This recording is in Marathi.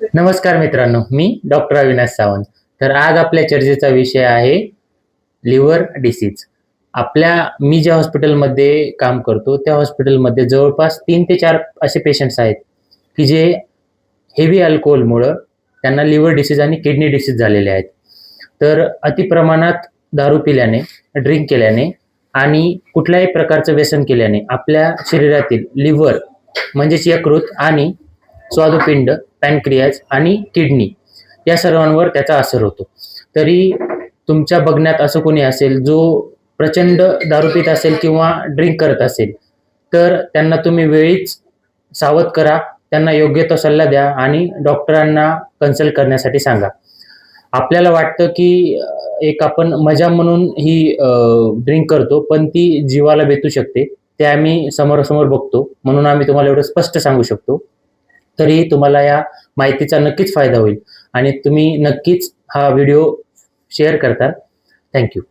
नमस्कार मित्रांनो, मी डॉक्टर अविनाश सावंत. तर आज आपल्या चर्चेचा विषय आहे लिव्हर डिसीज. मी ज्या हॉस्पिटलमध्ये काम करतो, त्या हॉस्पिटलमध्ये जवळपास 3 ते 4 असे पेशंट्स आहेत, की जे हेवी अल्कोहोलमुळं त्यांना लिव्हर डिसीज आणि किडनी डिसीज झालेले आहेत. तर अतिप्रमाणात दारू पिल्याने, ड्रिंक केल्याने आणि कुठल्याही प्रकारचं व्यसन केल्याने आपल्या शरीरातील लिव्हर म्हणजेच यकृत आणि स्वादुपिंड, पॅनक्रियाज आणि किडनी या सर्वांवर त्याचा असर होतो. तरी तुमच्या बघण्यात असं कोणी असेल जो प्रचंड दारू पीत असेल किंवा ड्रिंक करत असेल, तर त्यांना तुम्ही वेळीच सावध करा, त्यांना योग्य तो सल्ला द्या आणि डॉक्टरांना कन्सल्ट करण्यासाठी सांगा. आपल्याला वाटतं की एक आपण मजा म्हणून ही ड्रिंक करतो, पण ती जीवाला बेतू शकते. ते आम्ही समोरासमोर बघतो, म्हणून आम्ही तुम्हाला एवढं स्पष्ट सांगू शकतो. तरी तुम्हाला या माहितीचा नक्कीच फायदा होईल आणि तुम्ही नक्कीच हा व्हिडिओ शेअर करताल. Thank you.